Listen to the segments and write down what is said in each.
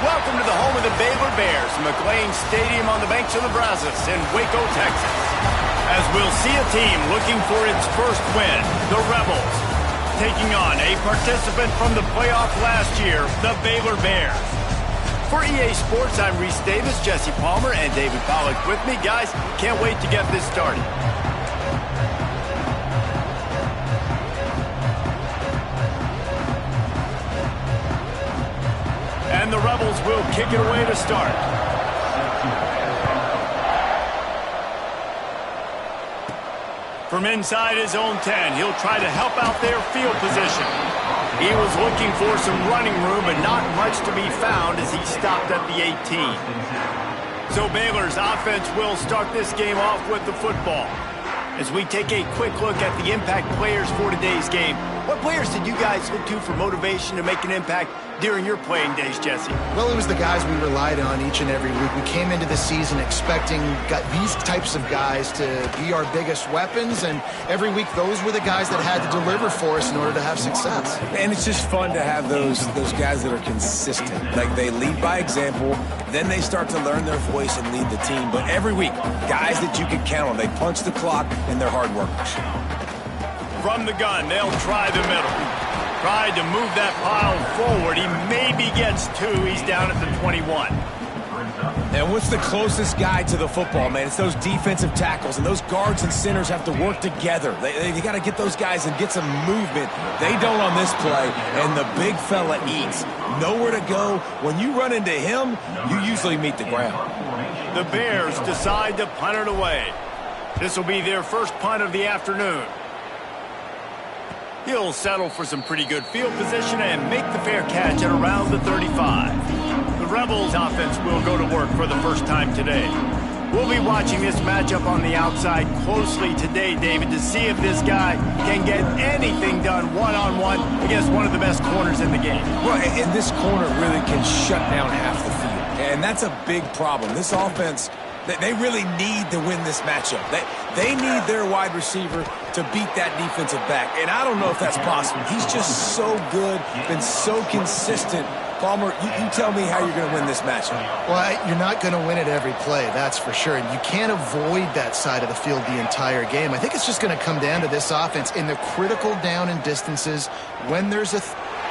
Welcome to the home of the Baylor Bears, McLean Stadium on the banks of the Brazos in Waco, Texas. As we'll see a team looking for its first win, the Rebels, taking on a participant from the playoff last year, the Baylor Bears. For EA Sports, I'm Reese Davis, Jesse Palmer, and David Pollack with me. Guys, can't wait to get this started. And the Rebels will kick it away to start. From inside his own 10, he'll try to help out their field position. He was looking for some running room, but not much to be found as he stopped at the 18. So Baylor's offense will start this game off with the football. As we take a quick look at the impact players for today's game, what players did you guys look to for motivation to make an impact during your playing days, Jesse? Well, it was the guys we relied on each and every week. We came into the season expecting these types of guys to be our biggest weapons, and every week those were the guys that had to deliver for us in order to have success. And it's just fun to have those guys that are consistent. Like, they lead by example, then they start to learn their voice and lead the team. But every week, guys that you can count on. They punch the clock, and they're hard workers. From the gun, they'll try the middle. Tried to move that pile forward. He maybe gets two. He's down at the 21. And what's the closest guy to the football, man? It's those defensive tackles, and those guards and centers have to work together. They got to get those guys and get some movement. They don't on this play, and the big fella eats. Nowhere to go. When you run into him, you usually meet the ground. The Bears decide to punt it away. This will be their first punt of the afternoon. He'll settle for some pretty good field position and make the fair catch at around the 35. The Rebels offense will go to work for the first time today. We'll be watching this matchup on the outside closely today, David, to see if this guy can get anything done one-on-one against one of the best corners in the game. Well, and this corner really can shut down half the field, and that's a big problem. This offense, they really need to win this matchup. They need their wide receiver to beat that defensive back, and I don't know if that's possible. He's just so good, been so consistent. Palmer, you tell me how you're going to win this matchup. Well, you're not going to win it every play, that's for sure. And you can't avoid that side of the field the entire game. I think it's just going to come down to this offense in the critical down and distances when there's a...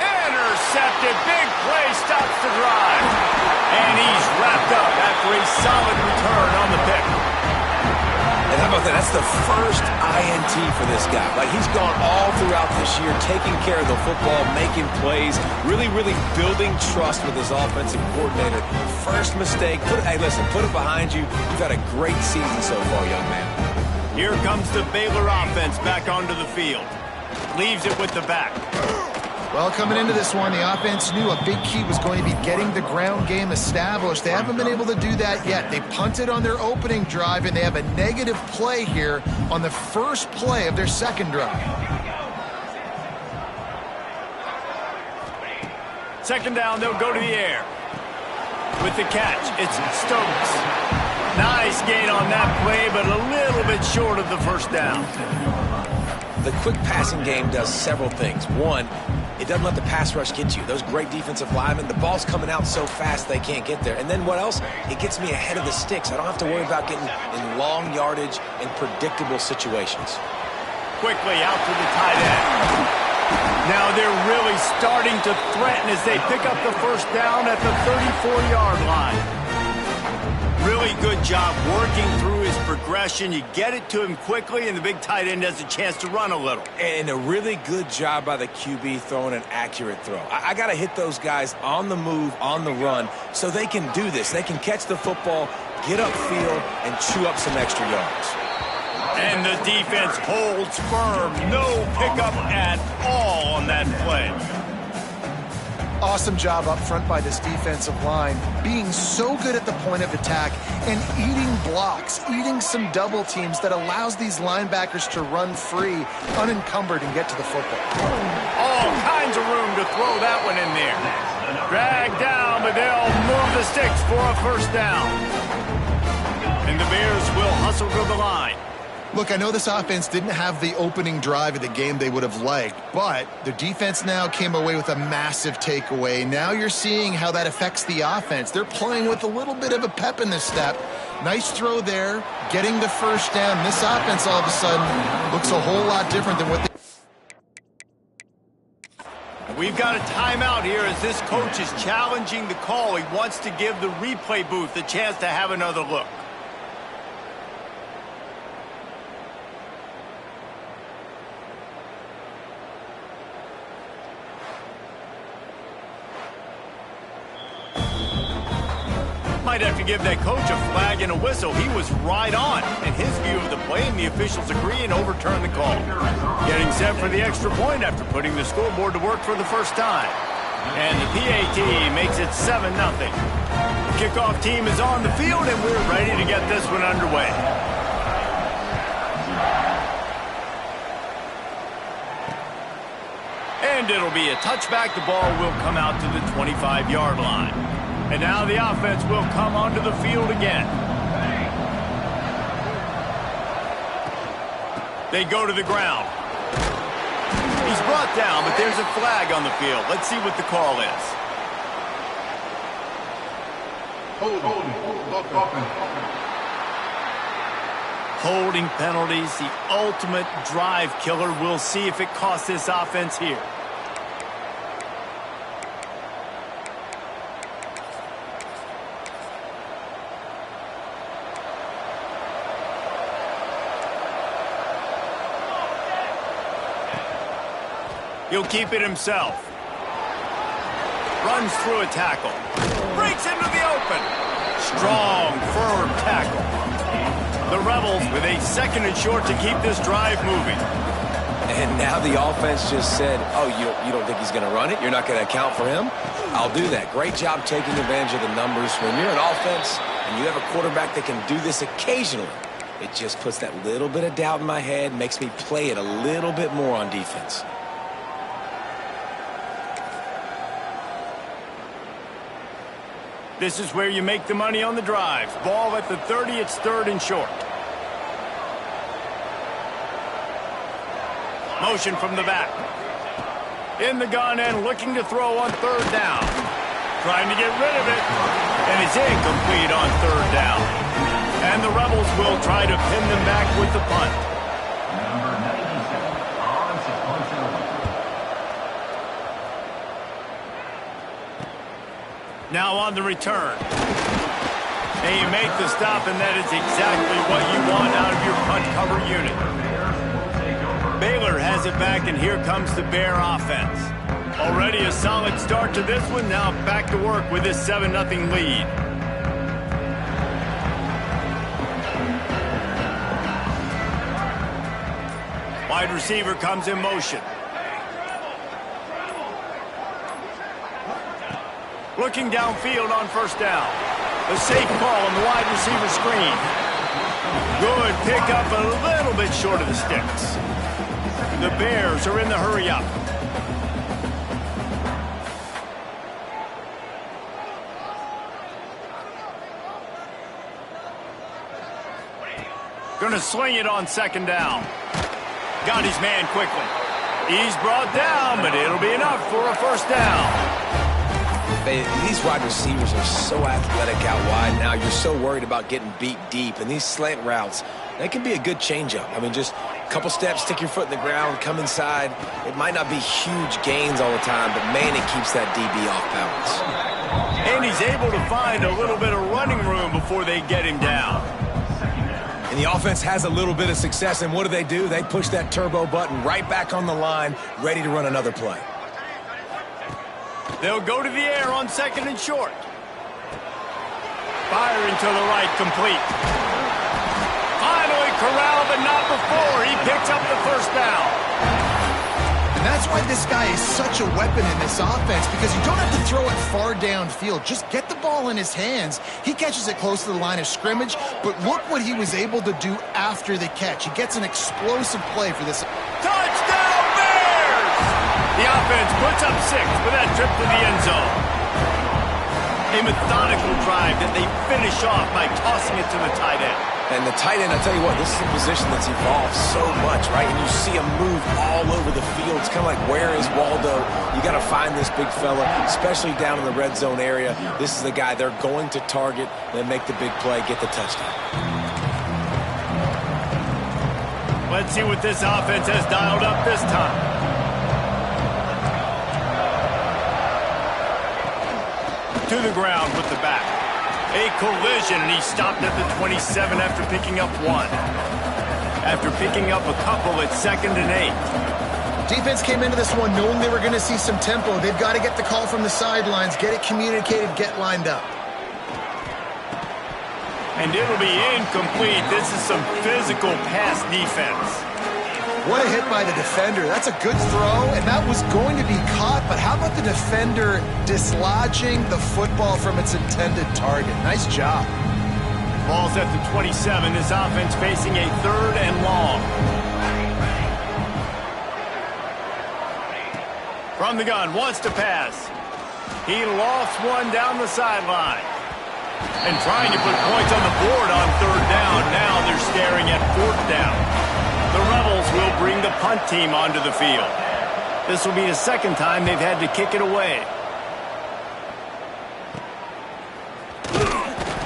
Intercepted. Big play stops the drive. And he's wrapped up after a solid return on the pick. And how about that? That's the first INT for this guy. Like, he's gone all throughout this year, taking care of the football, making plays, really building trust with his offensive coordinator. First mistake. Hey, listen, put it behind you. You've had a great season so far, young man. Here comes the Baylor offense back onto the field. Leaves it with the back. Well, coming into this one, the offense knew a big key was going to be getting the ground game established. They haven't been able to do that yet. They punted on their opening drive, and they have a negative play here on the first play of their second drive. Second down, they'll go to the air. With the catch, it's Stokes. Nice gain on that play, but a little bit short of the first down. The quick passing game does several things. One, it doesn't let the pass rush get you. Those great defensive linemen, the ball's coming out so fast they can't get there. And then what else? It gets me ahead of the sticks. I don't have to worry about getting in long yardage and predictable situations. Quickly out to the tight end. Now they're really starting to threaten as they pick up the first down at the 34-yard line. Really good job working through his progression. You get it to him quickly, and the big tight end has a chance to run a little. And a really good job by the QB throwing an accurate throw. I got to hit those guys on the move, on the run, so they can do this. They can catch the football, get upfield, and chew up some extra yards. And the defense holds firm. No pickup at all on that play. Awesome job up front by this defensive line, being so good at the point of attack and eating blocks, eating some double teams that allows these linebackers to run free, unencumbered, and get to the football. All kinds of room to throw that one in there. Dragged down, but they'll move the sticks for a first down. And the Bears will hustle to the line. Look, I know this offense didn't have the opening drive of the game they would have liked, but their defense now came away with a massive takeaway. Now you're seeing how that affects the offense. They're playing with a little bit of a pep in their step. Nice throw there, getting the first down. This offense all of a sudden looks a whole lot different than what they... We've got a timeout here as this coach is challenging the call. He wants to give the replay booth a chance to have another look. Might have to give that coach a flag and a whistle. He was right on in his view of the play, and the officials agree and overturn the call. Getting set for the extra point after putting the scoreboard to work for the first time. And the PAT makes it 7-0. The kickoff team is on the field, and we're ready to get this one underway. And it'll be a touchback. The ball will come out to the 25-yard line. And now the offense will come onto the field again. They go to the ground. He's brought down, but there's a flag on the field. Let's see what the call is. Holding penalties, the ultimate drive killer. We'll see if it costs this offense here. He'll keep it himself. Runs through a tackle. Breaks into the open. Strong, firm tackle. The Rebels with a 2nd and short to keep this drive moving. And now the offense just said, oh, you don't think he's going to run it? You're not going to account for him? I'll do that. Great job taking advantage of the numbers. When you're an offense and you have a quarterback that can do this occasionally, it just puts that little bit of doubt in my head, makes me play it a little bit more on defense. This is where you make the money on the drives. Ball at the 30, it's 3rd and short. Motion from the back. In the gun and looking to throw on 3rd down. Trying to get rid of it. And it's incomplete on 3rd down. And the Rebels will try to pin them back with the punt. Now on the return. And you make the stop, and that is exactly what you want out of your punt cover unit. Baylor has it back, and here comes the Bear offense. Already a solid start to this one. Now back to work with this 7-0 lead. Wide receiver comes in motion. Looking downfield on 1st down. A safe call on the wide receiver screen. Good pickup, a little bit short of the sticks. The Bears are in the hurry-up. Going to sling it on 2nd down. Got his man quickly. He's brought down, but it'll be enough for a 1st down. These wide receivers are so athletic out wide now. You're so worried about getting beat deep. And these slant routes, they can be a good changeup. I mean, just a couple steps, stick your foot in the ground, come inside. It might not be huge gains all the time, but, man, it keeps that DB off balance. And he's able to find a little bit of running room before they get him down. And the offense has a little bit of success, and what do? They push that turbo button right back on the line, ready to run another play. They'll go to the air on 2nd and short. Firing to the right, complete. Finally corralled, but not before. He picks up the 1st down. And that's why this guy is such a weapon in this offense, because you don't have to throw it far downfield. Just get the ball in his hands. He catches it close to the line of scrimmage, but look what he was able to do after the catch. He gets an explosive play for this. Touchdown! The offense puts up 6 with that trip to the end zone. A methodical drive that they finish off by tossing it to the tight end. And the tight end, I tell you what, this is a position that's evolved so much, right? And you see him move all over the field. It's kind of like, where is Waldo? You got to find this big fella, especially down in the red zone area. This is the guy they're going to target, then make the big play, get the touchdown. Let's see what this offense has dialed up this time. To the ground with the back. A collision, and he stopped at the 27 after picking up one. After picking up a couple, it's 2nd and 8. Defense came into this one knowing they were going to see some tempo. They've got to get the call from the sidelines, get it communicated, get lined up. And it'll be incomplete. This is some physical pass defense. What a hit by the defender. That's a good throw, and that was going to be caught, but how about the defender dislodging the football from its intended target? Nice job. Ball's at the 27. This offense facing a 3rd and long. From the gun, wants to pass. He lost one down the sideline. And trying to put points on the board on 3rd down. Now they're staring at 4th down. The Rebels will bring the punt team onto the field. This will be the 2nd time they've had to kick it away.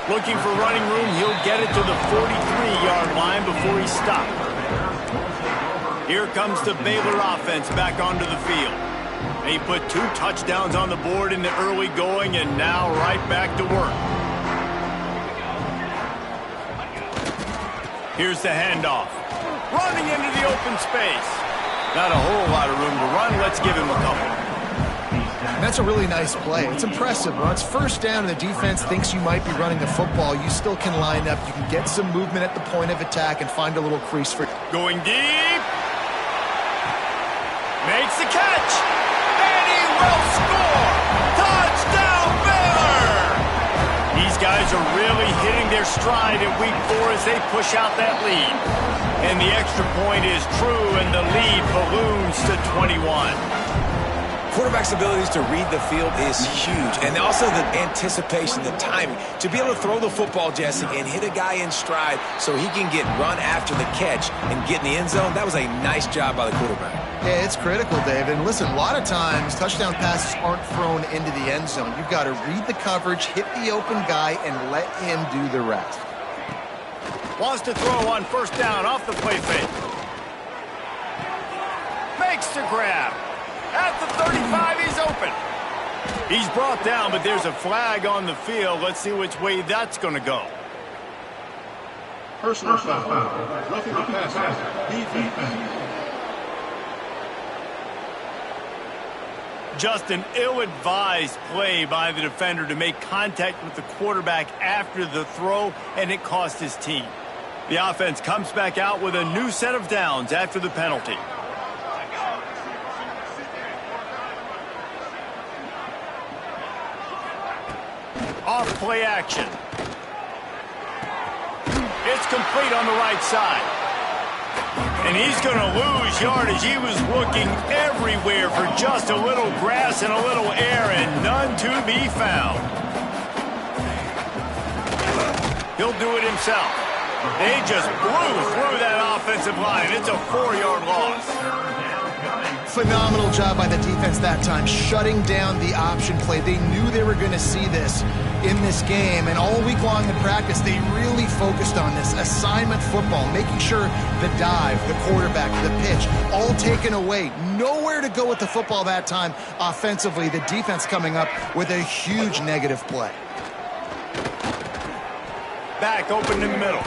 Looking for running room, he'll get it to the 43-yard line before he stopped. Here comes the Baylor offense back onto the field. They put 2 touchdowns on the board in the early going, and now right back to work. Here's the handoff. Running into the open space. Not a whole lot of room to run. Let's give him a couple. That's a really nice play. It's impressive. When it's 1st down and the defense thinks you might be running the football, you still can line up. You can get some movement at the point of attack and find a little crease for... Going deep. Makes the catch. And he will score. Touchdown, Baylor! These guys are really hitting their stride in week 4 as they push out that lead. And the extra point is true, and the lead balloons to 21. Quarterback's abilities to read the field is huge, and also the anticipation, the timing. To be able to throw the football, Jesse, and hit a guy in stride so he can get run after the catch and get in the end zone, that was a nice job by the quarterback. Yeah, it's critical, David. And listen, a lot of times touchdown passes aren't thrown into the end zone. You've got to read the coverage, hit the open guy, and let him do the rest. Wants to throw on 1st down off the play fake. Makes the grab. At the 35, he's open. He's brought down, but there's a flag on the field. Let's see which way that's going to go. Personal foul. Roughing the passer. Defense. Just an ill-advised play by the defender to make contact with the quarterback after the throw, and it cost his team. The offense comes back out with a new set of downs after the penalty. Off play action. It's complete on the right side. And he's going to lose yardage. He was looking everywhere for just a little grass and a little air, and none to be found. He'll do it himself. They just blew through that offensive line. It's a 4-yard loss. Phenomenal job by the defense that time, shutting down the option play. They knew they were going to see this in this game, and all week long in practice, they really focused on this assignment football, making sure the dive, the quarterback, the pitch, all taken away. Nowhere to go with the football that time offensively. The defense coming up with a huge negative play. Back open in the middle.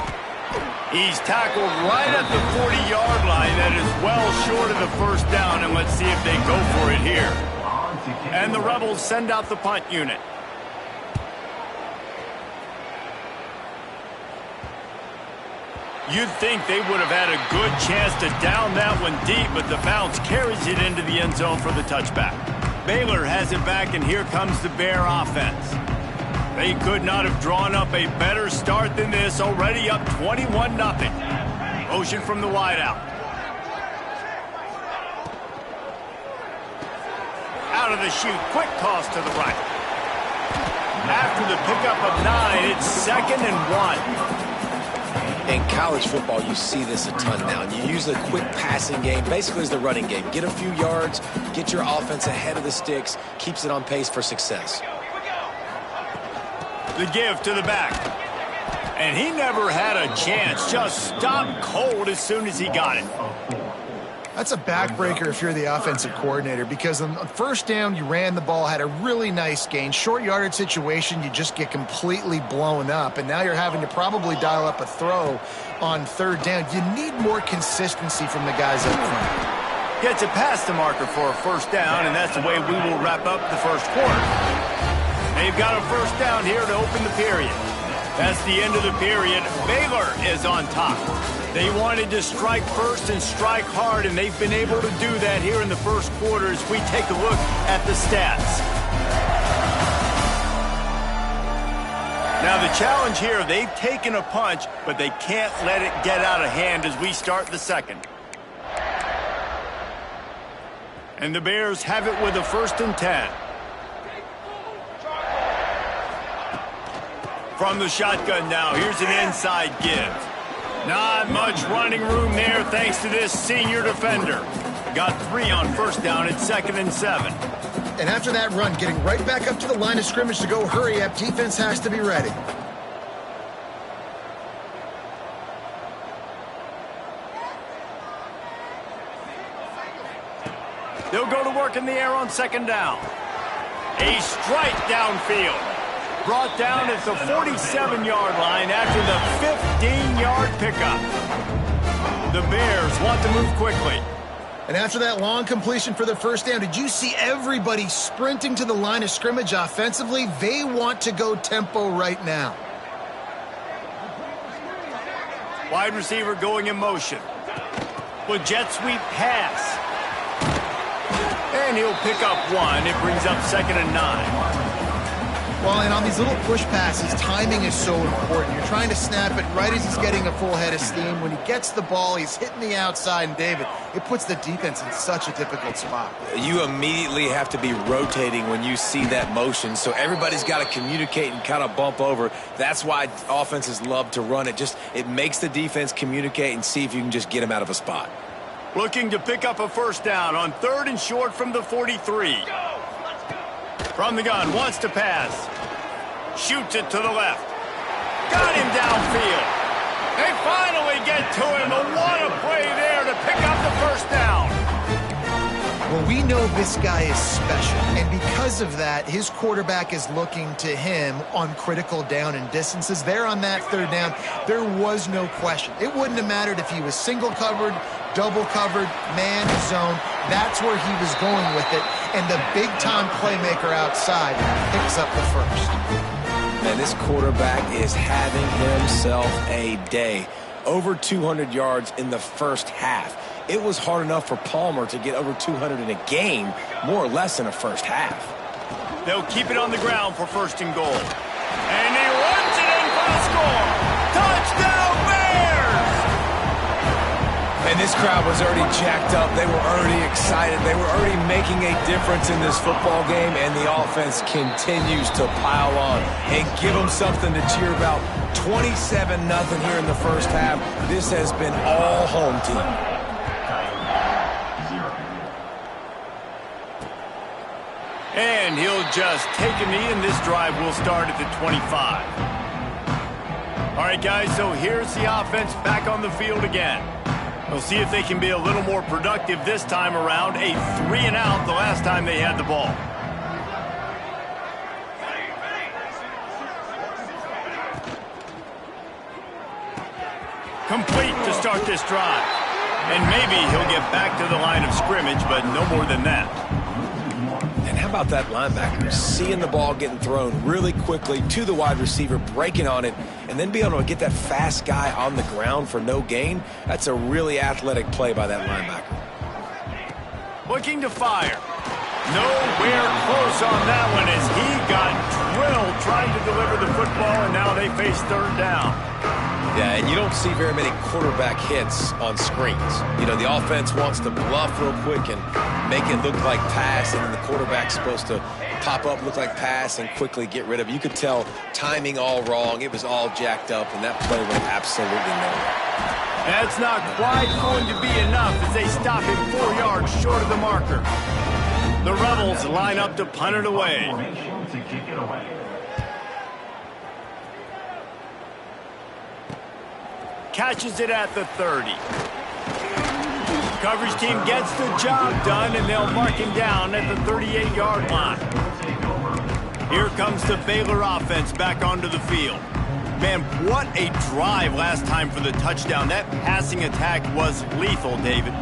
He's tackled right at the 40-yard line. That is well short of the 1st down, and let's see if they go for it here. And the Rebels send out the punt unit. You'd think they would have had a good chance to down that one deep, but the bounce carries it into the end zone for the touchback. Baylor has it back, and here comes the Bear offense. They could not have drawn up a better start than this, already up 21-0. Motion from the wideout. Out of the chute, quick toss to the right. After the pickup of 9, it's 2nd and 1. In college football, you see this a ton now. And you use a quick passing game, basically as the running game. Get a few yards, get your offense ahead of the sticks, keeps it on pace for success. The give to the back. And he never had a chance. Just stopped cold as soon as he got it. That's a backbreaker if you're the offensive coordinator, because on first down, you ran the ball, had a really nice gain. Short yardage situation, you just get completely blown up, and now you're having to probably dial up a throw on third down. You need more consistency from the guys up front. Gets it past the marker for a first down, and that's the way we will wrap up the first quarter. They've got a first down here to open the period. That's the end of the period. Baylor is on top. They wanted to strike first and strike hard, and they've been able to do that here in the first quarter as we take a look at the stats. Now the challenge here, they've taken a punch, but they can't let it get out of hand as we start the second. And the Bears have it with a 1st and 10. From the shotgun now, here's an inside give. Not much running room there thanks to this senior defender. Got 3 on first down at 2nd and 7. And after that run, getting right back up to the line of scrimmage to go hurry up, defense has to be ready. They'll go to work in the air on 2nd down. A strike downfield. Brought down at the 47-yard line after the 15-yard pickup. The Bears want to move quickly. And after that long completion for the first down, did you see everybody sprinting to the line of scrimmage offensively? They want to go tempo right now. Wide receiver going in motion. With jet sweep pass. And he'll pick up 1. It brings up 2nd and 9. Well, and on these little push passes, timing is so important. You're trying to snap it right as he's getting a full head of steam. When he gets the ball, he's hitting the outside, and David, it puts the defense in such a difficult spot. You immediately have to be rotating when you see that motion, so everybody's got to communicate and kind of bump over. That's why offenses love to run it. It makes the defense communicate and see if you can just get him out of a spot. Looking to pick up a first down on 3rd and short from the 43. From the gun, wants to pass. Shoots it to the left. Got him downfield. They finally get to him. What a play there to pick up the first down. Well, we know this guy is special, and because of that, his quarterback is looking to him on critical down and distances. There on that 3rd down, there was no question. It wouldn't have mattered if he was single covered, double covered, man, zone. That's where he was going with it, and the big-time playmaker outside picks up the first. And this quarterback is having himself a day. Over 200 yards in the first half. It was hard enough for Palmer to get over 200 in a game, more or less in a first half. They'll keep it on the ground for 1st and goal. And he runs it in for the score. Touchdown, Bears! And this crowd was already jacked up. They were already excited. They were already making a difference in this football game, and the offense continues to pile on and give them something to cheer about. 27-0 here in the first half. This has been all home team. And he'll just take a knee, and this drive will start at the 25. All right, guys, so here's the offense back on the field again. We'll see if they can be a little more productive this time around. A 3-and-out the last time they had the ball. Complete to start this drive. And maybe he'll get back to the line of scrimmage, but no more than that. And how about that linebacker seeing the ball getting thrown really quickly to the wide receiver, breaking on it, and then be able to get that fast guy on the ground for no gain? That's a really athletic play by that linebacker. Looking to fire. Nowhere close on that one as he got drilled trying to deliver the football, and now they face 3rd down. Yeah, and you don't see very many quarterback hits on screens. You know, the offense wants to bluff real quick and make it look like pass, and then the quarterback's supposed to pop up, look like pass, and quickly get rid of it. You could tell timing all wrong. It was all jacked up, and that play went absolutely nowhere. That's not quite going to be enough as they stop him 4 yards short of the marker. The Rebels line up to punt it away. Catches it at the 30. Coverage team gets the job done, and they'll mark him down at the 38-yard line. Here comes the Baylor offense back onto the field. Man, what a drive last time for the touchdown. That passing attack was lethal, David.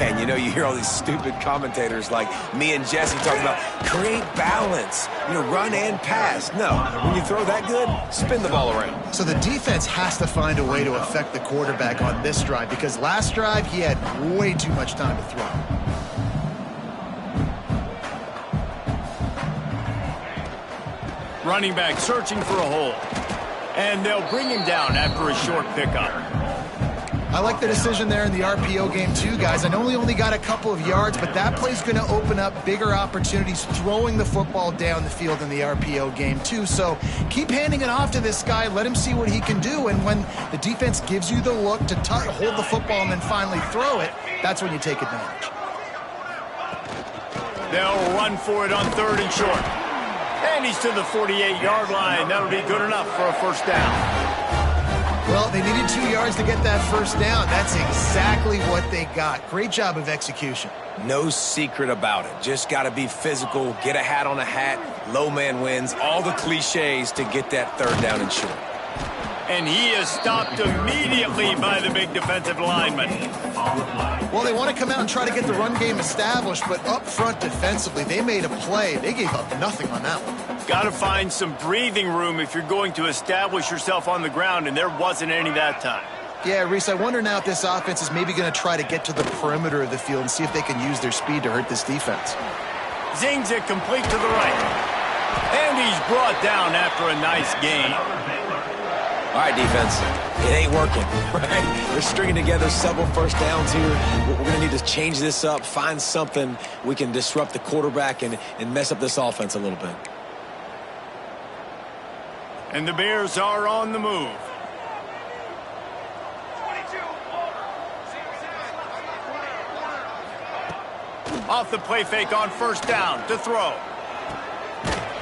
And you know, you hear all these stupid commentators like me and Jesse talking about create balance, run and pass. No, when you throw that good, spin the ball around. So the defense has to find a way to affect the quarterback on this drive because last drive he had way too much time to throw. Running back searching for a hole. And they'll bring him down after a short pickup. I like the decision there in the RPO game too, guys. I know he only got a couple of yards, but that play's going to open up bigger opportunities throwing the football down the field in the RPO game too. So keep handing it off to this guy. Let him see what he can do. And when the defense gives you the look to hold the football and then finally throw it, that's when you take advantage. They'll run for it on 3rd and short. And he's to the 48-yard line. That'll be good enough for a first down. Well, they needed 2 yards to get that first down. That's exactly what they got. Great job of execution. No secret about it. Just got to be physical, get a hat on a hat, low man wins, all the cliches to get that 3rd down and short. And he is stopped immediately by the big defensive lineman. Well, they want to come out and try to get the run game established, but up front defensively, they made a play. They gave up nothing on that one. Got to find some breathing room if you're going to establish yourself on the ground, and there wasn't any that time. Yeah, Reese, I wonder now if this offense is maybe going to try to get to the perimeter of the field and see if they can use their speed to hurt this defense. Zings it complete to the right. And he's brought down after a nice gain. All right, defense, it ain't working, right? They're stringing together several first downs here. We're going to need to change this up, find something we can disrupt the quarterback and mess up this offense a little bit. And the Bears are on the move. Off the play fake on first down to throw.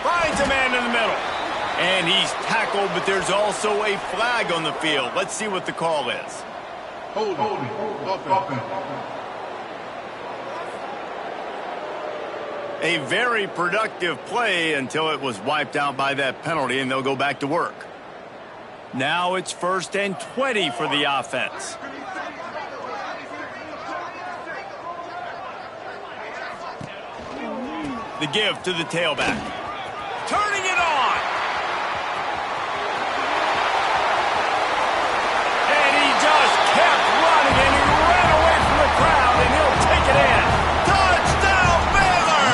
Finds a man in the middle. And he's tackled, but there's also a flag on the field. Let's see what the call is. Holding. Offense. A very productive play until it was wiped out by that penalty, and they'll go back to work. Now it's 1st and 20 for the offense. The give to the tailback. Turning it on. And he just kept running, and he ran away from the crowd, and he'll take it in. Touchdown, Baylor!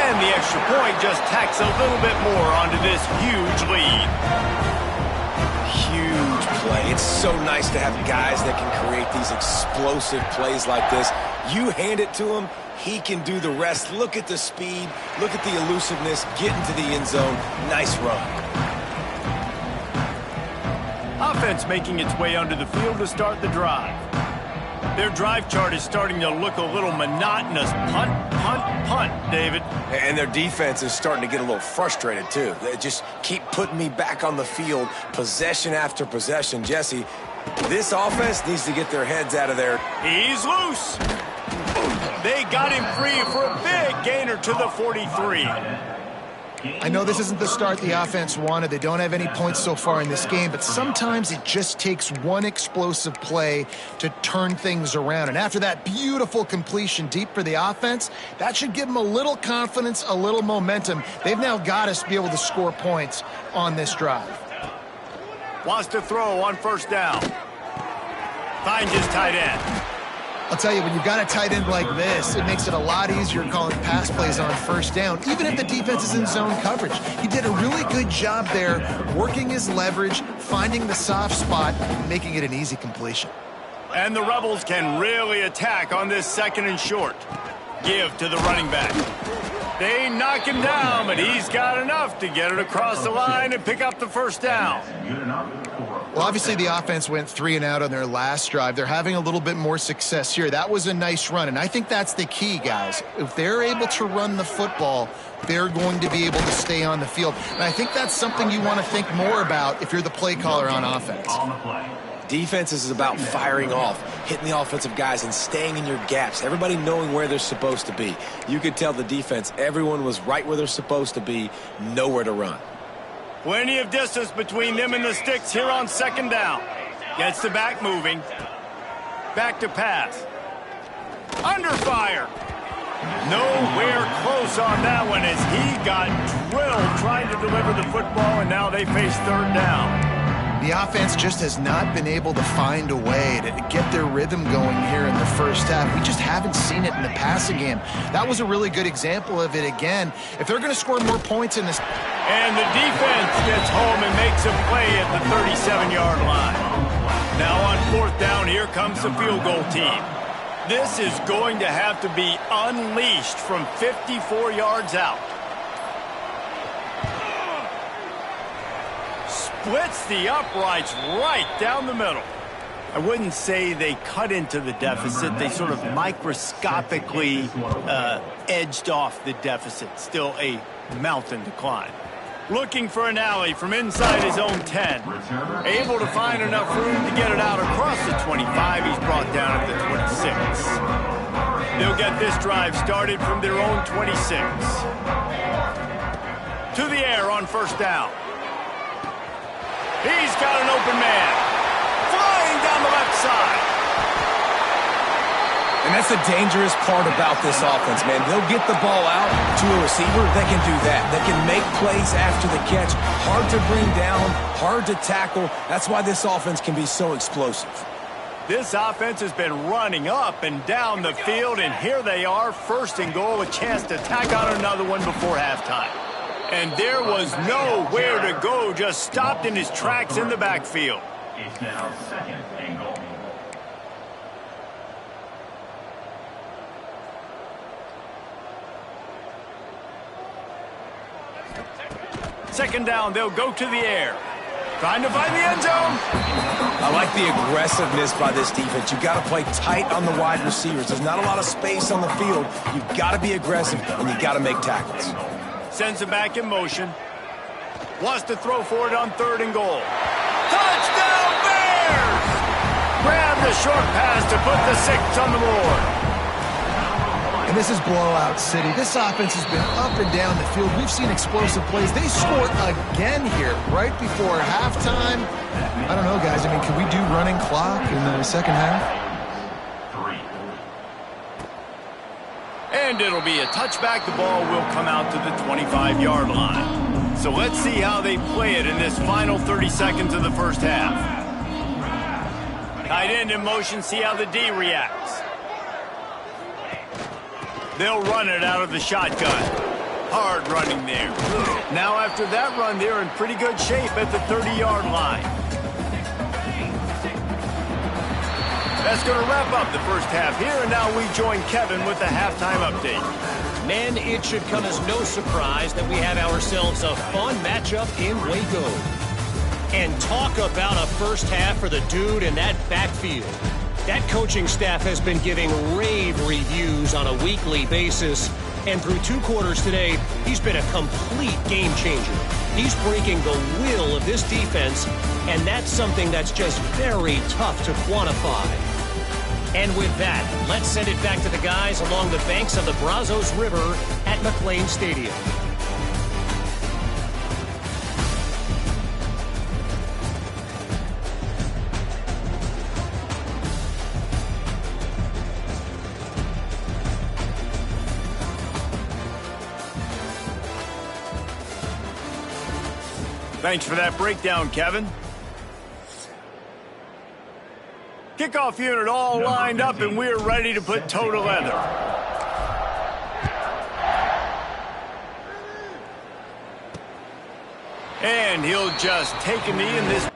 And the extra point just tacks a little bit more onto this huge lead. Huge play. It's so nice to have guys that can create these explosive plays like this. You hand it to him, he can do the rest. Look at the speed. Look at the elusiveness. Get into the end zone. Nice run. Offense making its way onto the field to start the drive. Their drive chart is starting to look a little monotonous. Punt, punt, punt, David. And their defense is starting to get a little frustrated, too. They just keep putting me back on the field, possession after possession. Jesse, this offense needs to get their heads out of there. He's loose. They got him free for a big gainer to the 43. I know this isn't the start the offense wanted. They don't have any points so far in this game, but sometimes it just takes one explosive play to turn things around. And after that beautiful completion deep for the offense, that should give them a little confidence, a little momentum. They've now got to be able to score points on this drive. Wants to throw on first down. Finds his tight end. I'll tell you, when you've got a tight end like this, it makes it a lot easier calling pass plays on first down, even if the defense is in zone coverage. He did a really good job there, working his leverage, finding the soft spot, making it an easy completion. And the Rebels can really attack on this 2nd and short. Give to the running back. They knock him down, but he's got enough to get it across the line and pick up the first down. Well, obviously the offense went 3 and out on their last drive. They're having a little bit more success here. That was a nice run, and I think that's the key, guys. If they're able to run the football, they're going to be able to stay on the field. And I think that's something you want to think more about if you're the play caller on offense. Defense is about firing off, hitting the offensive guys, and staying in your gaps. Everybody knowing where they're supposed to be. You could tell the defense, everyone was right where they're supposed to be, nowhere to run. Plenty of distance between them and the sticks here on second down. Gets the back moving. Back to pass. Under fire. Nowhere close on that one as he got drilled trying to deliver the football, and now they face third down. The offense just has not been able to find a way to get their rhythm going here in the first half. We just haven't seen it in the passing game. That was a really good example of it again. If they're going to score more points in this... And the defense gets home and makes a play at the 37-yard line. Now on fourth down, here comes the field goal team. This is going to have to be unleashed from 54 yards out. Splits the uprights right down the middle. I wouldn't say they cut into the deficit. They sort of microscopically edged off the deficit. Still a mountain to climb. Looking for an alley from inside his own 10. Able to find enough room to get it out across the 25. He's brought down at the 26. They'll get this drive started from their own 26. To the air on first down. He's got an open man. Flying down the left side. And that's the dangerous part about this offense, man. They'll get the ball out to a receiver. They can do that. They can make plays after the catch. Hard to bring down, hard to tackle. That's why this offense can be so explosive. This offense has been running up and down the field, and here they are, first and goal, a chance to tack on another one before halftime. And there was nowhere to go, just stopped in his tracks in the backfield. It's now second and goal. Second down, they'll go to the air. Trying to find the end zone. I like the aggressiveness by this defense. You've got to play tight on the wide receivers. There's not a lot of space on the field. You've got to be aggressive, and you've got to make tackles. Sends it back in motion. Wants to throw for it on third and goal. Touchdown Bears! Grab the short pass to put the 6 on the board. And this is blowout city. This offense has been up and down the field. We've seen explosive plays. They scored again here right before halftime. I don't know, guys. I mean, can we do running clock in the second half? And it'll be a touchback. The ball will come out to the 25-yard line. So let's see how they play it in this final 30 seconds of the first half. Tight end in motion. See how the D reacts. They'll run it out of the shotgun. Hard running there. Now after that run, they're in pretty good shape at the 30-yard line. That's going to wrap up the first half here, and now we join Kevin with the halftime update. Men, it should come as no surprise that we have ourselves a fun matchup in Waco. And talk about a first half for the dude in that backfield. That coaching staff has been giving rave reviews on a weekly basis, and through 2 quarters today, he's been a complete game changer. He's breaking the will of this defense, and that's something that's just very tough to quantify. And with that, let's send it back to the guys along the banks of the Brazos River at McLean Stadium. Thanks for that breakdown, Kevin. Kickoff unit all lined up, and we're ready to put toe to leather. And he'll just take a knee in this.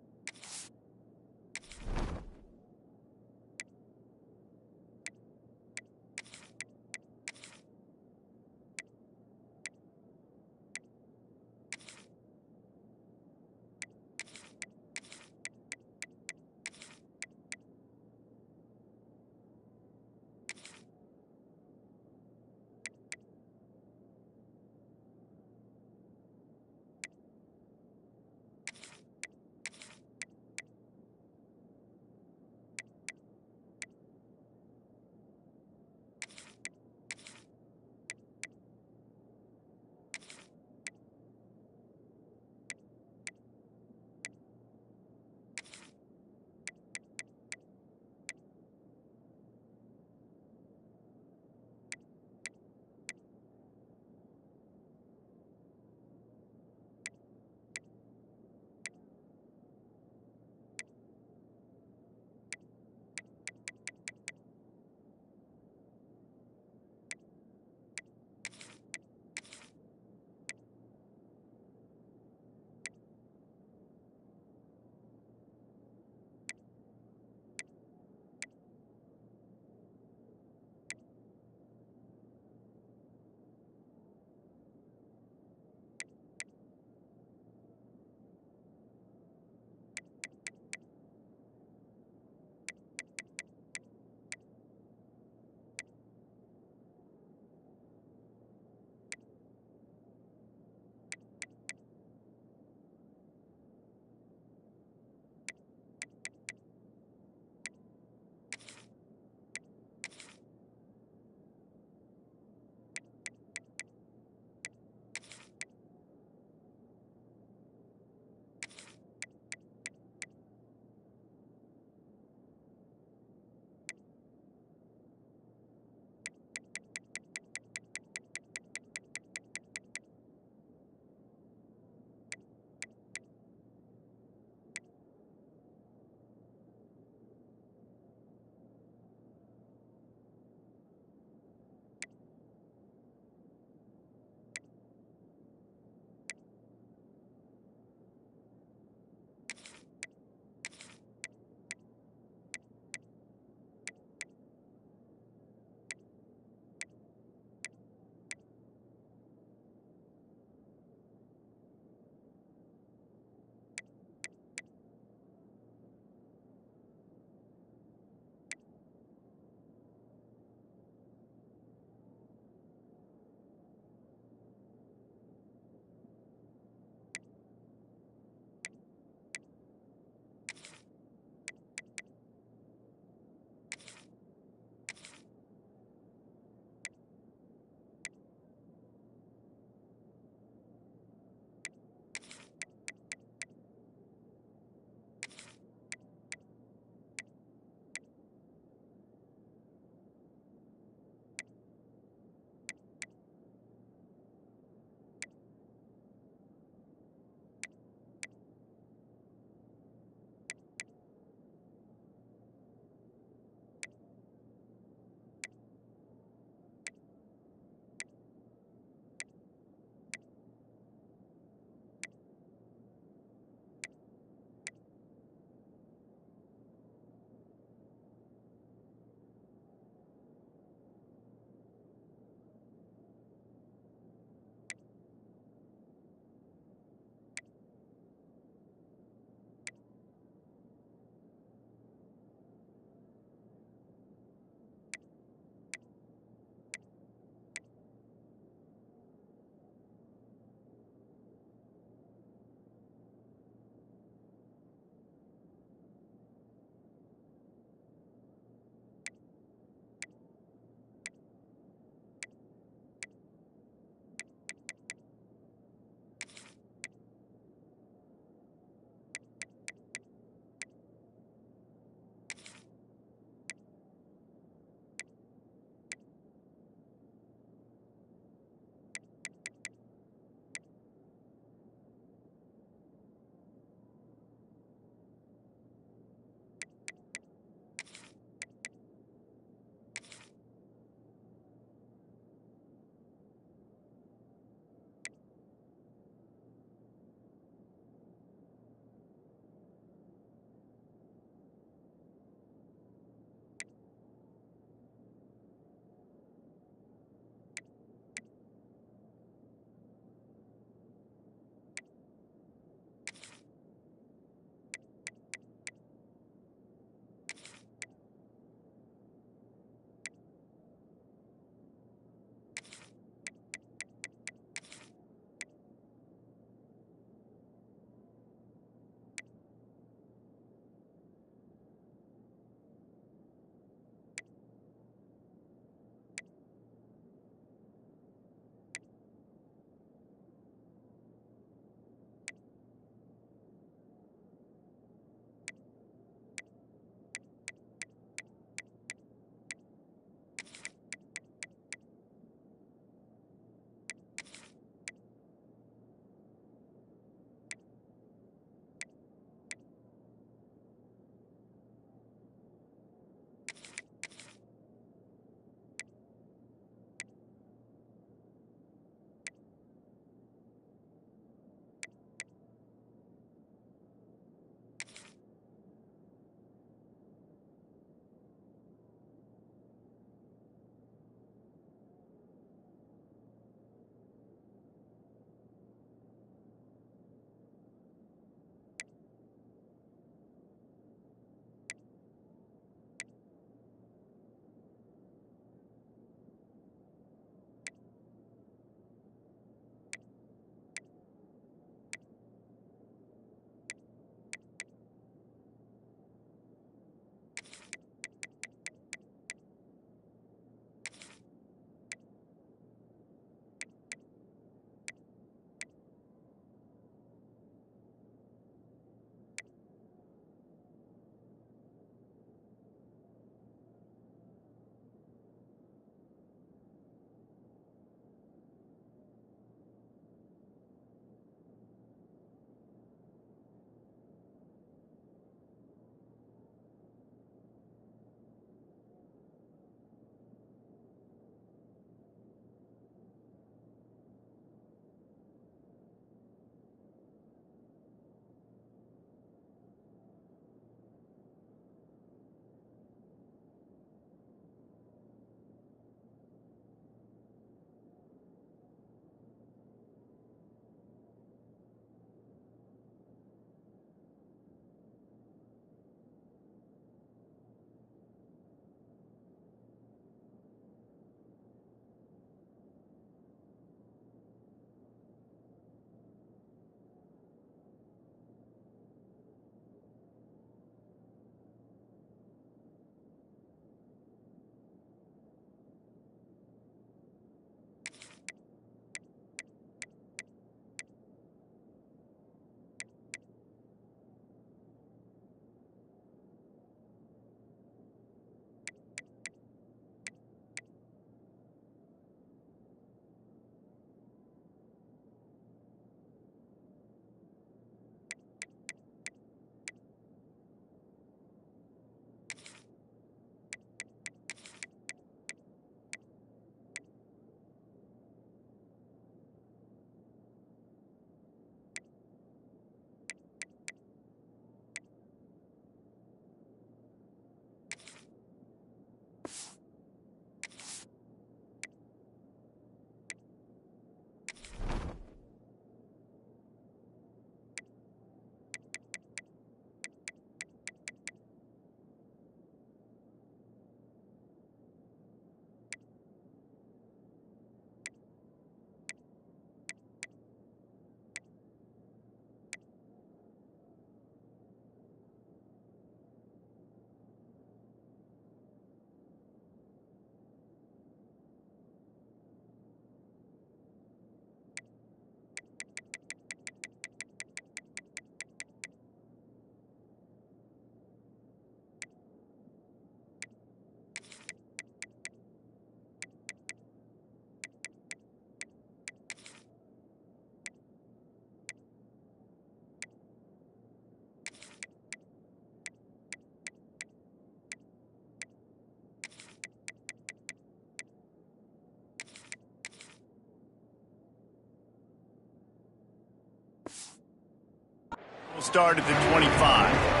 Start at the 25.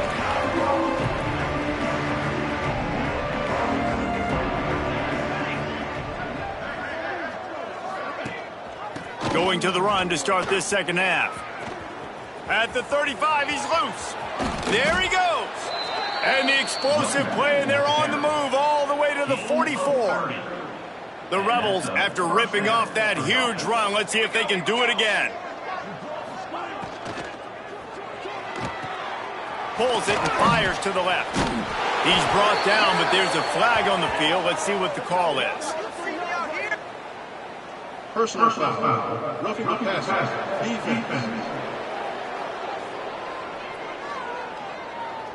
Going to the run to start this second half. At the 35, he's loose. There he goes. And the explosive play, and they're on the move all the way to the 44. The Rebels, after ripping off that huge run, let's see if they can do it again. Pulls it and fires to the left. He's brought down, but there's a flag on the field. Let's see what the call is. Personal foul. Roughing the passer. Defense.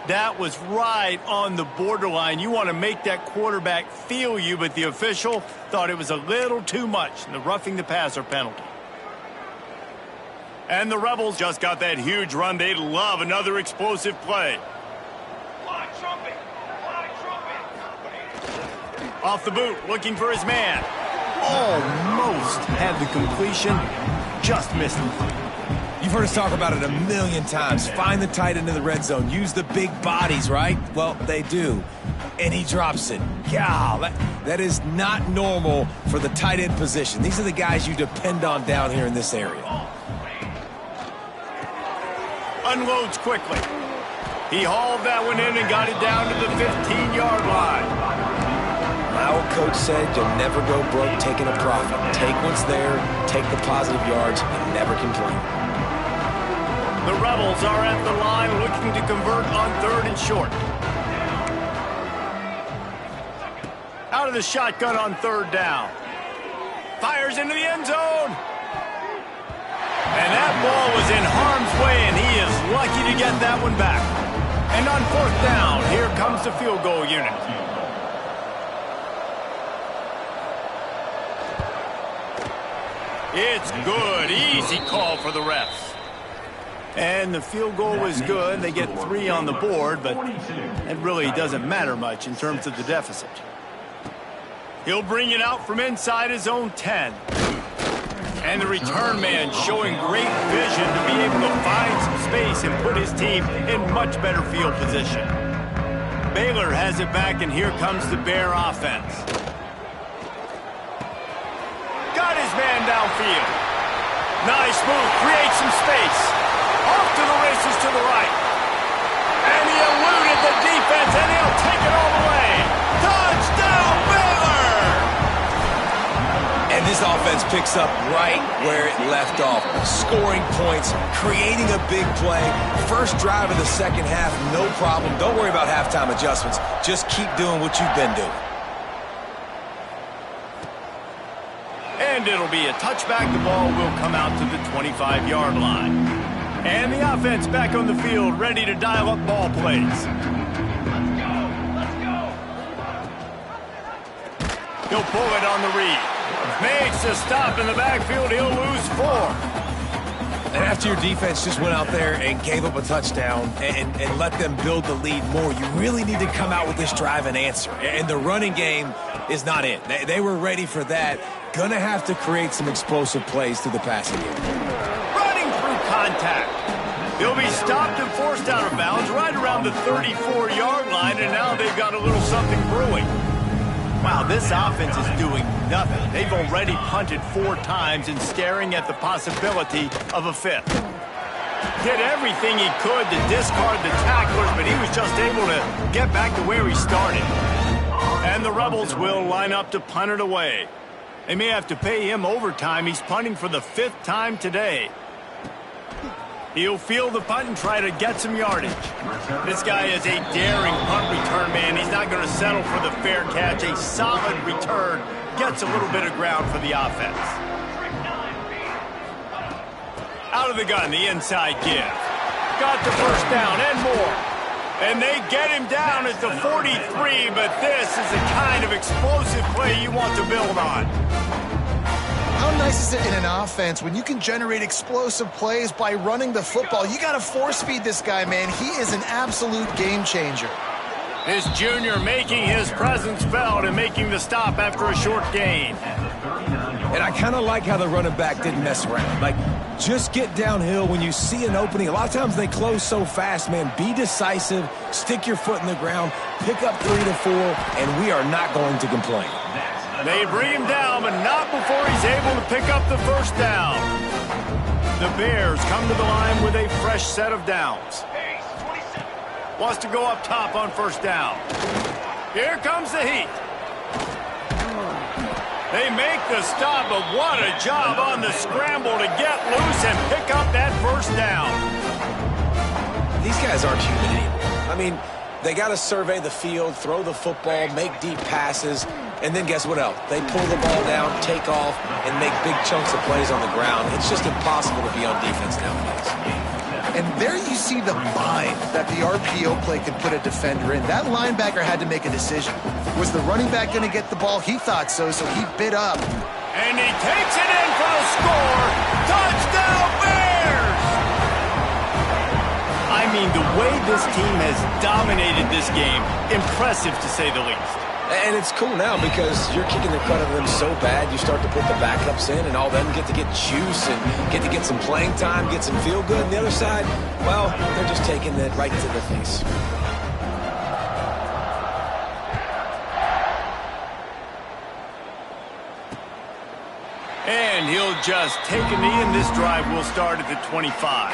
That was right on the borderline. You want to make that quarterback feel you, but the official thought it was a little too much in the roughing the passer penalty. And the Rebels just got that huge run. They'd love another explosive play. Off the boot, looking for his man. Almost had the completion, just missed it. You've heard us talk about it a million times. Find the tight end in the red zone. Use the big bodies, right? Well, they do. And he drops it. God, that is not normal for the tight end position. These are the guys you depend on down here in this area. Unloads quickly. He hauled that one in and got it down to the 15-yard line. My old coach said you'll never go broke taking a profit. Take what's there, take the positive yards, and never complain. The Rebels are at the line looking to convert on 3rd and short. Out of the shotgun on 3rd down. Fires into the end zone. And that ball was in harm's way, and he is lucky to get that one back. And on 4th down, here comes the field goal unit. It's good. Easy call for the refs. And the field goal was good. They get 3 on the board, but it really doesn't matter much in terms of the deficit. He'll bring it out from inside his own 10. And the return man showing great vision to be able to find some space and put his team in much better field position. Baylor has it back, and here comes the Bear offense. Got his man downfield. Nice move, creates some space. Off to the races to the right. And he eluded the defense, and he'll take it all the way. Touchdown, Baylor! And this offense picks up right where it left off. Scoring points, creating a big play. First drive of the second half, no problem. Don't worry about halftime adjustments. Just keep doing what you've been doing. And it'll be a touchback. The ball will come out to the 25-yard line. And the offense back on the field, ready to dial up ball plays. Let's go. He'll pull it on the read. Makes a stop in the backfield. He'll lose 4. And after your defense just went out there and gave up a touchdown and let them build the lead more, you really need to come out with this drive and answer. And the running game is not it. They were ready for that. Gonna have to create some explosive plays through the passing game. Running through contact. He'll be stopped and forced out of bounds right around the 34-yard line, and now they've got a little something brewing. Wow, this offense is doing nothing. They've already punted 4 times and staring at the possibility of a 5th. Did everything he could to discard the tacklers, but he was just able to get back to where he started. And the Rebels will line up to punt it away. They may have to pay him overtime. He's punting for the 5th time today. He'll field the punt and try to get some yardage. This guy is a daring punt return man. He's not going to settle for the fair catch. A solid return gets a little bit of ground for the offense. Out of the gun, the inside give. Got the first down and more. And they get him down at the 43, but this is the kind of explosive play you want to build on. How nice is it in an offense when you can generate explosive plays by running the football? You got to force-feed this guy, man. He is an absolute game changer. This junior making his presence felt and making the stop after a short gain. And I kind of like how the running back didn't mess around. Like, Just get downhill when you see an opening. A lot of times they close so fast, man. Be decisive, stick your foot in the ground, pick up 3 to 4, and we are not going to complain. They bring him down, but not before he's able to pick up the first down. The Bears come to the line with a fresh set of downs. Wants to go up top on first down. Here comes the heat. They make the stop, but what a job on the scramble to get loose and pick up that first down. These guys aren't human anymore. I mean, they got to survey the field, throw the football, make deep passes, and then guess what else? They pull the ball down, take off, and make big chunks of plays on the ground. It's just impossible to be on defense nowadays. And there you see the mind that the RPO play can put a defender in. That linebacker had to make a decision. Was the running back going to get the ball? He thought so, so he bit up. And he takes it in for the score. Touchdown, Bears! I mean, the way this team has dominated this game, impressive to say the least. And it's cool now because you're kicking the crud out of them so bad, you start to put the backups in, and all of them get to get juice and get to get some playing time, get some feel good. And the other side, well, they're just taking it right to the face. And he'll just take a knee, and this drive will start at the 25.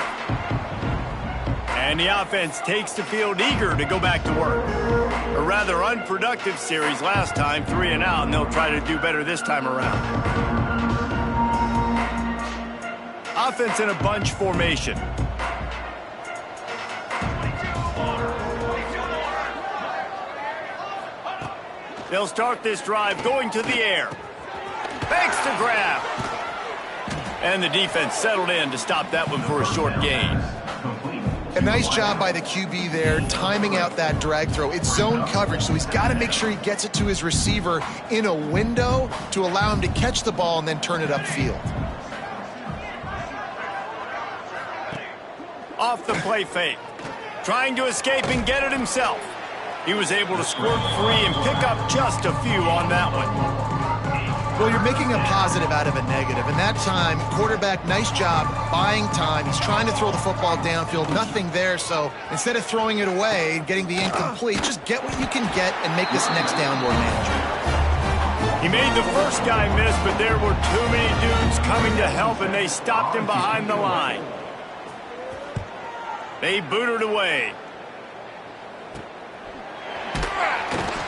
And the offense takes the field eager to go back to work. A rather unproductive series last time, 3 and out, and they'll try to do better this time around. Offense in a bunch formation. They'll start this drive going to the air. Thanks to grab. And the defense settled in to stop that one for a short gain. A nice job by the QB there, timing out that drag throw. It's zone coverage, so he's got to make sure he gets it to his receiver in a window to allow him to catch the ball and then turn it upfield. Off the play fake. Trying to escape and get it himself. He was able to squirt free and pick up just a few on that one. Well, you're making a positive out of a negative, and that time, quarterback, nice job, buying time. He's trying to throw the football downfield, nothing there, so instead of throwing it away and getting the incomplete, just get what you can get and make this next down more manageable. He made the first guy miss, but there were too many dudes coming to help, and they stopped him behind the line. They booted away.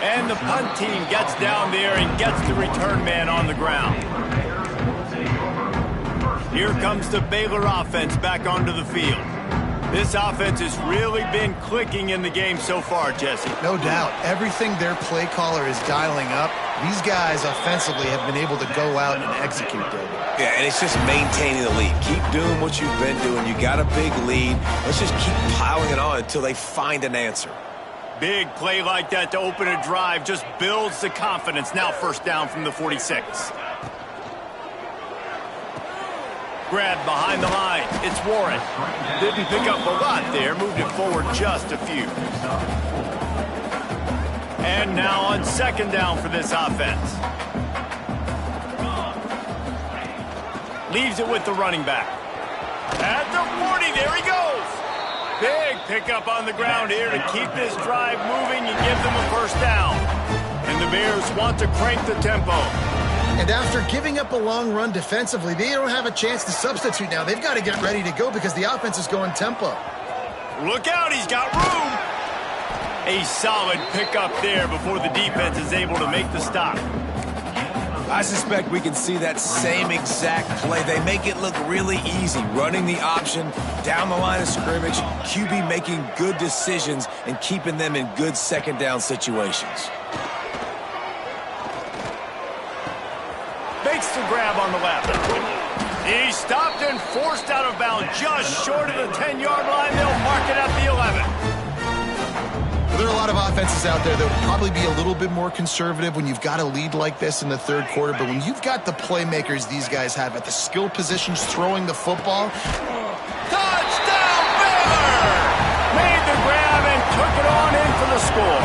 And the punt team gets down there and gets the return man on the ground. Here comes the Baylor offense back onto the field. This offense has really been clicking in the game so far, Jesse. No doubt. Everything their play caller is dialing up, these guys offensively have been able to go out and execute, David. Yeah, and it's just maintaining the lead. Keep doing what you've been doing. You got a big lead. Let's just keep piling it on until they find an answer. Big play like that to open a drive just builds the confidence. Now first down from the 46. Grab behind the line. It's Warren. Didn't pick up a lot there. Moved it forward just a few. And now on second down for this offense. Leaves it with the running back. At the 40, there he goes. Big pickup on the ground here to keep this drive moving and give them a first down. And the Bears want to crank the tempo. And after giving up a long run defensively, they don't have a chance to substitute now. They've got to get ready to go because the offense is going tempo. Look out, he's got room. A solid pickup there before the defense is able to make the stop. I suspect we can see that same exact play. They make it look really easy, running the option down the line of scrimmage, QB making good decisions and keeping them in good second down situations. Makes the grab on the left. He stopped and forced out of bounds just short of the 10-yard line. They'll mark it at the 11. Well, there are a lot of offenses out there that would probably be a little bit more conservative when you've got a lead like this in the third quarter. But when you've got the playmakers these guys have at the skill positions throwing the football. Touchdown, Baylor! Made the grab and took it on in for the score.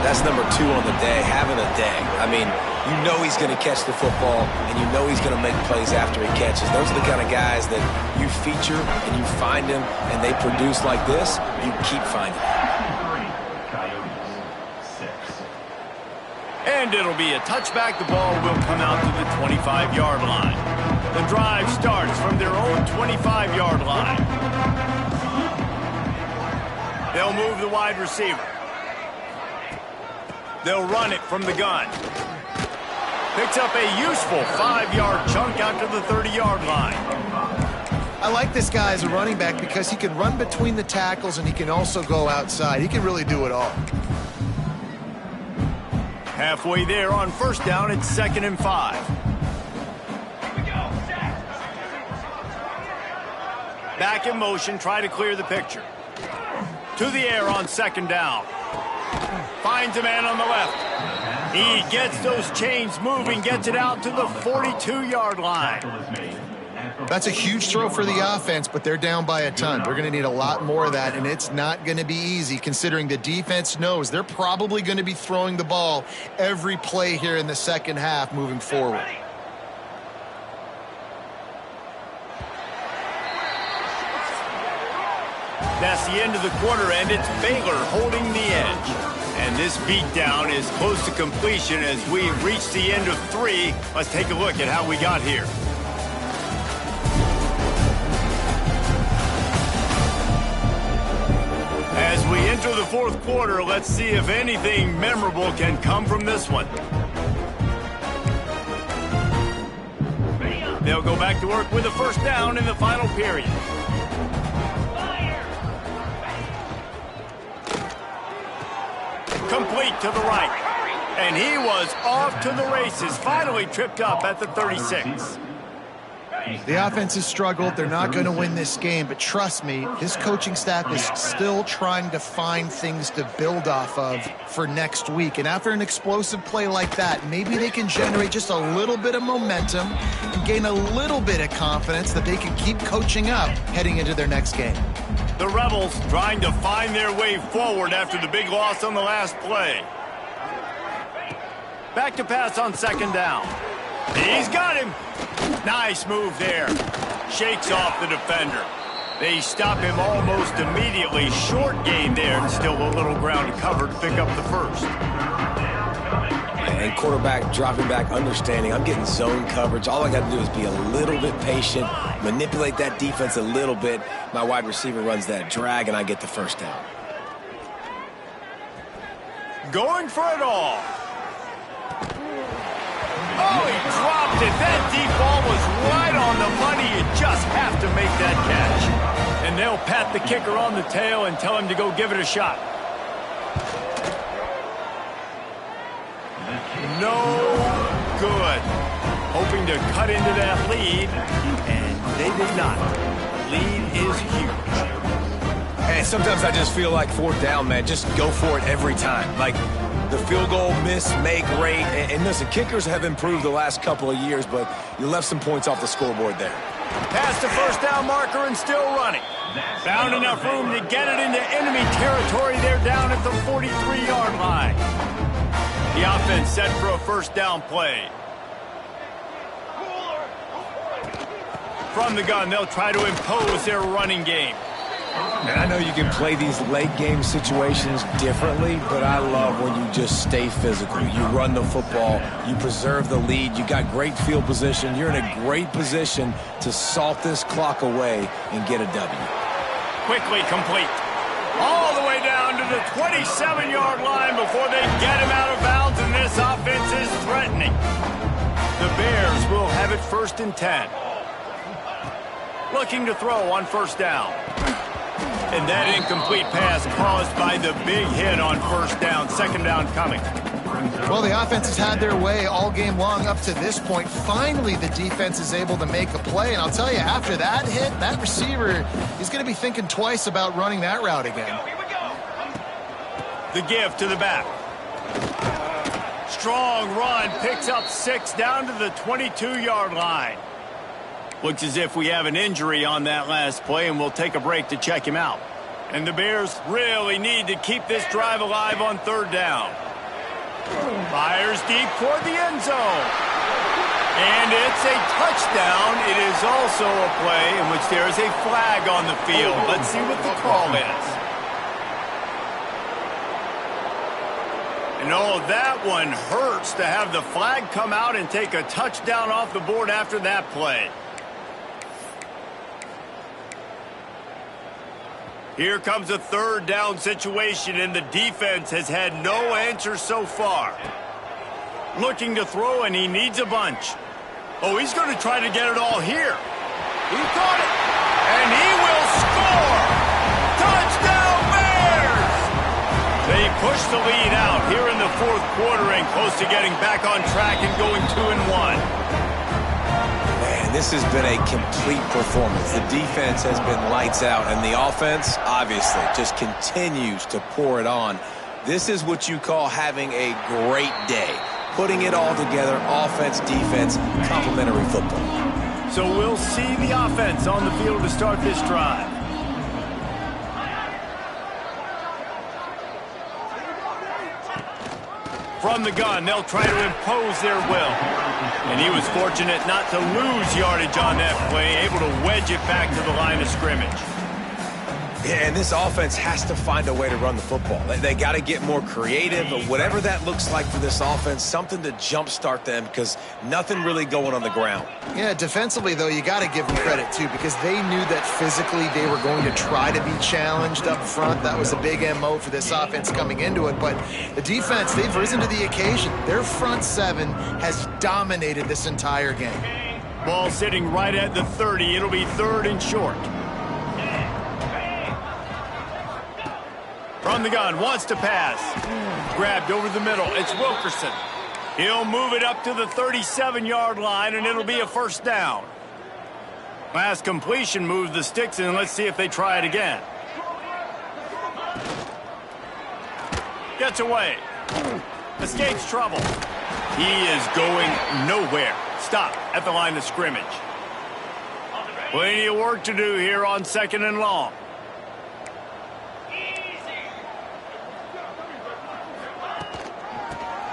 That's number 2 on the day, having a day. I mean, you know he's going to catch the football, and you know he's going to make plays after he catches. Those are the kind of guys that you feature and you find them, and they produce like this. You keep finding them. And it'll be a touchback. The ball will come out to the 25-yard line. The drive starts from their own 25-yard line. They'll move the wide receiver. They'll run it from the gun. Picks up a useful 5-yard chunk out to the 30-yard line. I like this guy as a running back because he can run between the tackles and he can also go outside. He can really do it all. Halfway there on first down, it's 2nd and 5. Back in motion, try to clear the picture. To the air on 2nd down. Finds a man on the left. He gets those chains moving, gets it out to the 42-yard line. That's a huge throw for the offense, but they're down by a ton. They're going to need a lot more of that, and it's not going to be easy considering the defense knows they're probably going to be throwing the ball every play here in the second half moving forward. That's the end of the quarter, and it's Baylor holding the edge. And this beatdown is close to completion as we reach the end of 3. Let's take a look at how we got here. As we enter the 4th quarter, let's see if anything memorable can come from this one. They'll go back to work with a first down in the final period. Complete to the right. And he was off to the races, finally tripped up at the 36. The offense has struggled. They're not going to win this game, but trust me, his coaching staff is still trying to find things to build off of for next week. And after an explosive play like that, maybe they can generate just a little bit of momentum and gain a little bit of confidence that they can keep coaching up heading into their next game. The Rebels trying to find their way forward after the big loss on the last play. Back to pass on 2nd down. He's got him. Nice move there. Shakes off the defender. They stop him almost immediately. Short gain there and still a little ground to cover to pick up the first. And quarterback dropping back, understanding I'm getting zone coverage. All I got to do is be a little bit patient, manipulate that defense a little bit. My wide receiver runs that drag, and I get the first down. Going for it all. Oh, he dropped it. That deep ball was right on the money. You just have to make that catch. And they'll pat the kicker on the tail and tell him to go give it a shot. No good. Hoping to cut into that lead, and they did not. Lead is huge. Hey, sometimes I just feel like 4th down, man. Just go for it every time. Like the field goal miss, make rate. And listen, kickers have improved the last couple of years, but you left some points off the scoreboard there. Past the first down marker and still running. Found enough room to get it into enemy territory. They're down at the 43-yard line. The offense set for a first down play. From the gun, they'll try to impose their running game. And I know you can play these late game situations differently, but I love when you just stay physical. You run the football, you preserve the lead, you got great field position, you're in a great position to salt this clock away and get a W. Quickly complete. All the way down to the 27-yard line before they get him out of bounds, and this offense is threatening. The Bears will have it 1st and 10. Looking to throw on first down. And that incomplete pass caused by the big hit on first down. 2nd down coming. Well, the offense has had their way all game long up to this point. Finally, the defense is able to make a play. And I'll tell you, after that hit, that receiver is going to be thinking twice about running that route again. The give to the back. Strong run, picks up 6 down to the 22-yard line. Looks as if we have an injury on that last play, and we'll take a break to check him out. And the Bears really need to keep this drive alive on 3rd down. Fires deep toward the end zone. And it's a touchdown. It is also a play in which there is a flag on the field. Let's see what the call is. And oh, that one hurts to have the flag come out and take a touchdown off the board after that play. Here comes a third down situation, and the defense has had no answer so far. Looking to throw, and he needs a bunch. Oh, he's going to try to get it all here. He caught it, and he will score! Touchdown, Bears! They push the lead out here in the fourth quarter and close to getting back on track and going 2-1. Man, this has been a complete performance. The defense has been lights out, and the offense, obviously, just continues to pour it on. This is what you call having a great day. Putting it all together, offense, defense, complementary football. So we'll see the offense on the field to start this drive. From the gun, they'll try to impose their will. And he was fortunate not to lose yardage on that play, able to wedge it back to the line of scrimmage. Yeah, and this offense has to find a way to run the football. They got to get more creative, but whatever that looks like for this offense, something to jumpstart them because nothing really going on the ground. Yeah, defensively, though, you got to give them credit, too, because they knew that physically they were going to try to be challenged up front. That was a big MO for this offense coming into it, but the defense, they've risen to the occasion. Their front seven has dominated this entire game. Ball sitting right at the 30. It'll be third and short. From the gun, wants to pass. Grabbed over the middle. It's Wilkerson. He'll move it up to the 37-yard line, and it'll be a first down. Last completion moves the sticks, and let's see if they try it again. Gets away. Escapes trouble. He is going nowhere. Stop at the line of scrimmage. Plenty of work to do here on second and long.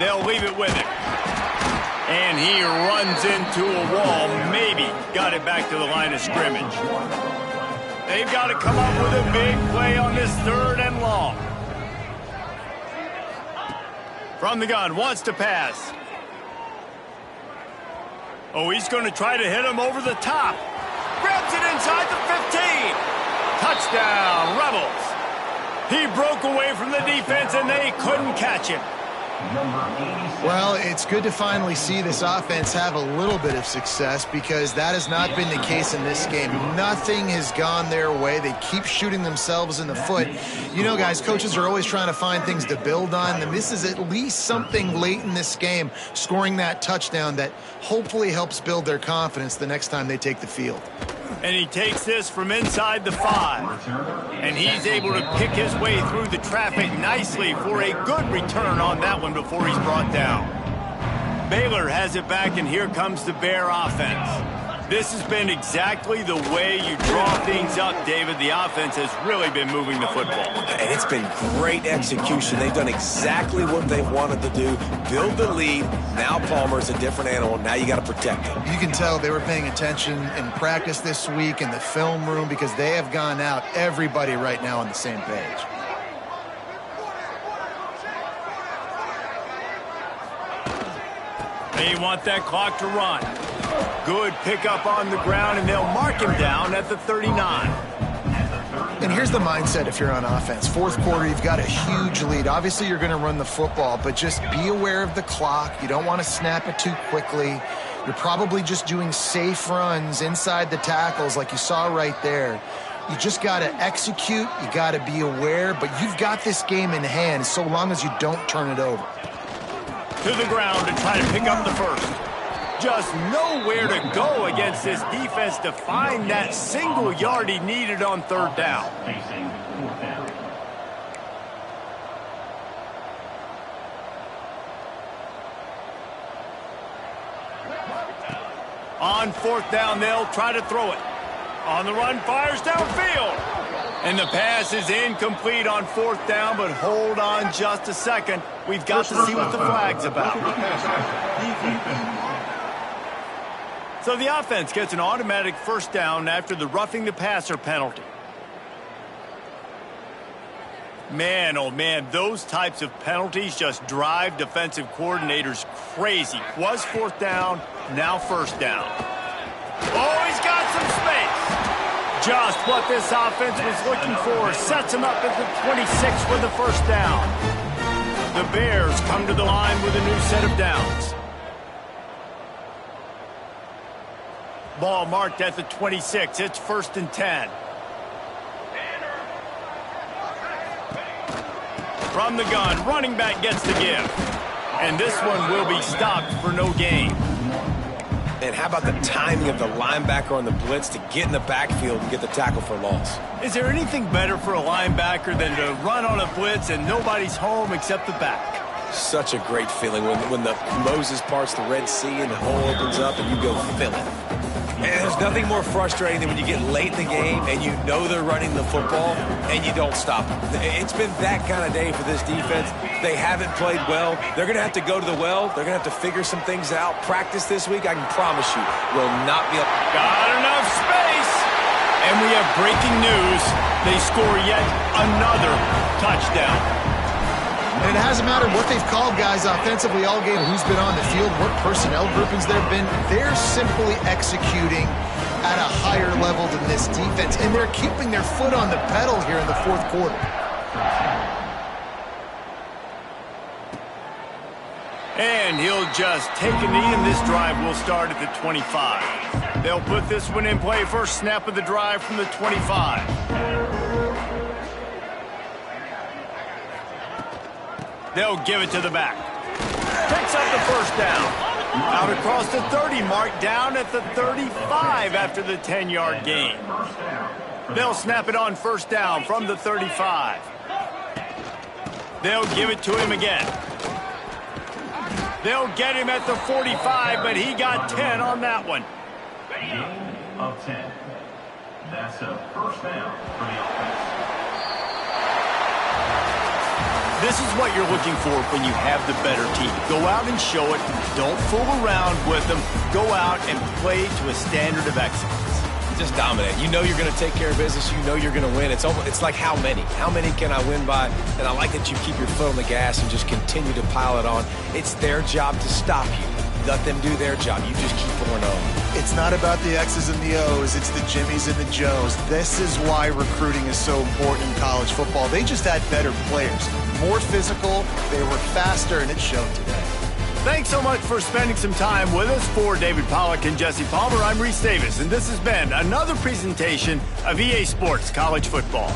They'll leave it with him. And he runs into a wall. Maybe got it back to the line of scrimmage. They've got to come up with a big play on this third and long. From the gun, wants to pass. Oh, he's going to try to hit him over the top. Grabs it inside the 15. Touchdown, Rebels. He broke away from the defense, and they couldn't catch him. Well, it's good to finally see this offense have a little bit of success because that has not been the case in this game. Nothing has gone their way. They keep shooting themselves in the foot. You know, guys, coaches are always trying to find things to build on, and this is at least something late in this game, scoring that touchdown that hopefully helps build their confidence the next time they take the field. And he takes this from inside the 5. And he's able to pick his way through the traffic nicely for a good return on that one before he's brought down. Baylor has it back, and here comes the Bear offense. This has been exactly the way you draw things up, David. The offense has really been moving the football. And it's been great execution. They've done exactly what they've wanted to do. Build the lead. Now Palmer's a different animal. Now you got to protect him. You can tell they were paying attention in practice this week in the film room because they have gone out, everybody right now on the same page. They want that clock to run. Good pickup on the ground, and they'll mark him down at the 39. And here's the mindset if you're on offense. Fourth quarter, you've got a huge lead. Obviously, you're going to run the football, but just be aware of the clock. You don't want to snap it too quickly. You're probably just doing safe runs inside the tackles like you saw right there. You just got to execute. You got to be aware, but you've got this game in hand so long as you don't turn it over. To the ground to try to pick up the first. Just nowhere to go against this defense to find that single yard he needed on third down. On fourth down, they'll try to throw it. On the run, fires downfield. And the pass is incomplete on fourth down, but hold on just a second. We've got to see what the flag's about. So the offense gets an automatic first down after the roughing the passer penalty. Man, oh man, those types of penalties just drive defensive coordinators crazy. Was fourth down, now first down. Oh, he's got some space. Just what this offense was looking for. Sets him up at the 26 for the first down. The Bears come to the line with a new set of downs. Ball marked at the 26. It's 1st and 10. From the gun, running back gets the give. And this one will be stopped for no gain. And how about the timing of the linebacker on the blitz to get in the backfield and get the tackle for loss? Is there anything better for a linebacker than to run on a blitz and nobody's home except the back? Such a great feeling when the Moses parts the Red Sea and the hole opens up and you go fill it. And there's nothing more frustrating than when you get late in the game and you know they're running the football and you don't stop them. It's been that kind of day for this defense. They haven't played well. They're going to have to go to the well. They're going to have to figure some things out. Practice this week, I can promise you, will not be... Got enough space! And we have breaking news. They score yet another touchdown. And it hasn't mattered what they've called guys offensively all game, who's been on the field, what personnel groupings there have been. They're simply executing at a higher level than this defense, and they're keeping their foot on the pedal here in the fourth quarter. And he'll just take a knee, and this drive will start at the 25. They'll put this one in play. First snap of the drive from the 25. They'll give it to the back. Picks up the first down. Out across the 30 mark, down at the 35 after the 10-yard gain. They'll snap it on first down from the 35. They'll give it to him again. They'll get him at the 45, but he got 10 on that one. Gain of 10. That's a first down for the offense. This is what you're looking for when you have the better team. Go out and show it. Don't fool around with them. Go out and play to a standard of excellence. Just dominate. You know you're going to take care of business. You know you're going to win. It's like how many? How many can I win by? And I like that you keep your foot on the gas and just continue to pile it on. It's their job to stop you. Let them do their job. You just keep pouring on. It's not about the X's and the O's. It's the Jimmies and the Joes. This is why recruiting is so important in college football. They just had better players. More physical, they were faster, and it showed today. Thanks so much for spending some time with us. For David Pollack and Jesse Palmer, I'm Reese Davis, and this has been another presentation of EA Sports College Football.